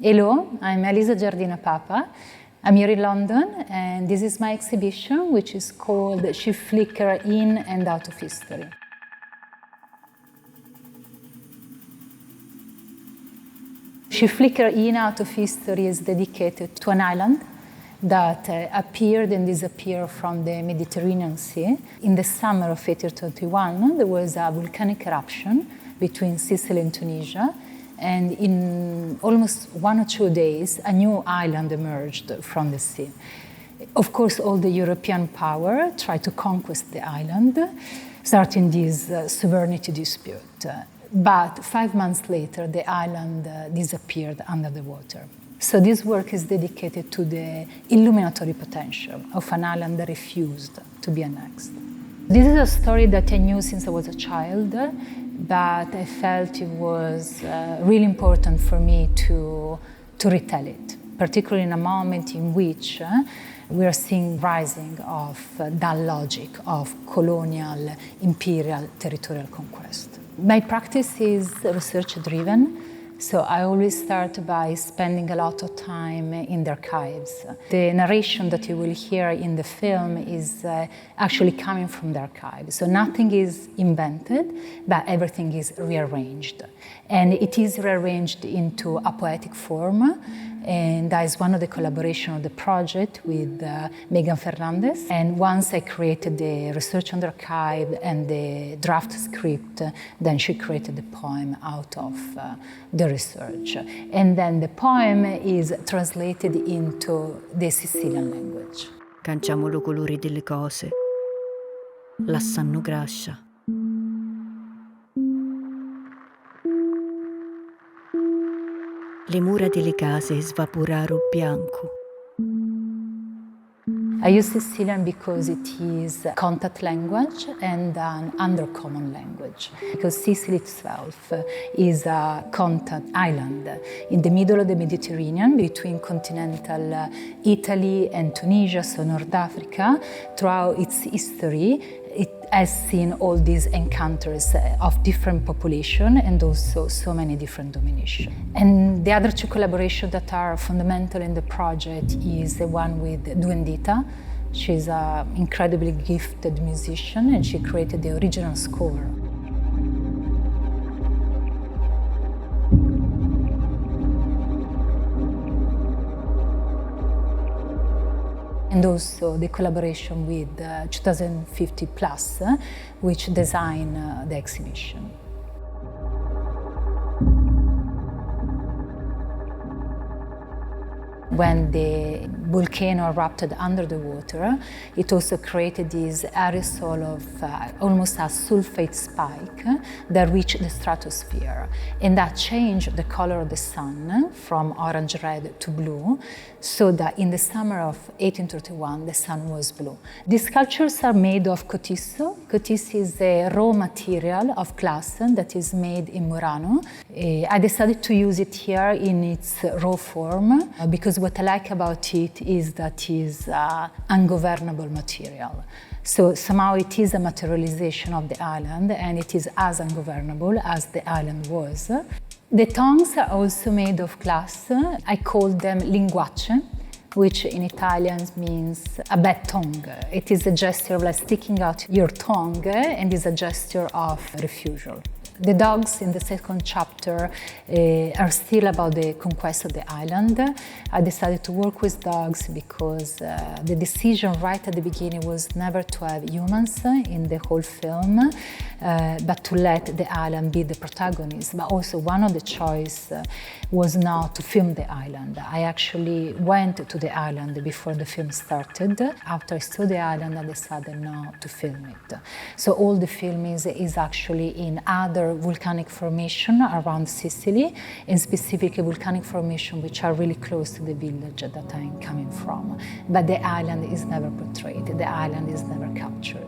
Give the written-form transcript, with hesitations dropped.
Hello, I'm Elisa Giardina Papa. I'm here in London, and this is my exhibition, which is called She Flickered In and Out of History. She Flickered In Out of History is dedicated to an island that appeared and disappeared from the Mediterranean Sea. In the summer of 1821, there was a volcanic eruption between Sicily and Tunisia, and in almost 1 or 2 days, a new island emerged from the sea. Of course, all the European power tried to conquest the island, starting this sovereignty dispute. But 5 months later, the island disappeared under the water. So this work is dedicated to the illuminatory potential of an island that refused to be annexed. This is a story that I knew since I was a child, but I felt it was really important for me to retell it, particularly in a moment in which we are seeing rising of that logic of colonial, imperial, territorial conquest. My practice is research-driven, so I always start by spending a lot of time in the archives. The narration that you will hear in the film is actually coming from the archives. So nothing is invented, but everything is rearranged. And it is rearranged into a poetic form. And that is one of the collaborations of the project with Megan Fernandez. And once I created the research on the archive and the draft script, then she created the poem out of the research. And then the poem is translated into the Sicilian language. Cangiamo i colori delle cose, la sanno grascia. Le mura delle case svaporarono bianco. I use Sicilian because it is a contact language and an undercommon language. Because Sicily itself is a contact island in the middle of the Mediterranean between continental Italy and Tunisia, so North Africa. Throughout its history, it has seen all these encounters of different population and also so many different dominations. And the other two collaborations that are fundamental in the project is the one with Duendita. She's an incredibly gifted musician and she created the original score. And also the collaboration with 2050 Plus, which designed the exhibition. When the volcano erupted under the water, it also created this aerosol of almost a sulfate spike that reached the stratosphere. And that changed the color of the sun from orange-red to blue, so that in the summer of 1831, the sun was blue. These sculptures are made of cotisso. Cotisso is a raw material of glass that is made in Murano. I decided to use it here in its raw form because what I like about it is that it is ungovernable material. So somehow it is a materialization of the island and it is as ungovernable as the island was. The tongues are also made of glass. I call them linguacce, which in Italian means a bad tongue. It is a gesture of like sticking out your tongue and is a gesture of refusal. The dogs in the second chapter are still about the conquest of the island. I decided to work with dogs because the decision right at the beginning was never to have humans in the whole film, but to let the island be the protagonist. But also one of the choices was not to film the island. I actually went to the island before the film started. After I saw the island, I decided not to film it. So all the film is actually in other volcanic formation around Sicily, and specifically volcanic formation which are really close to the village that I'm coming from. But the island is never portrayed, the island is never captured.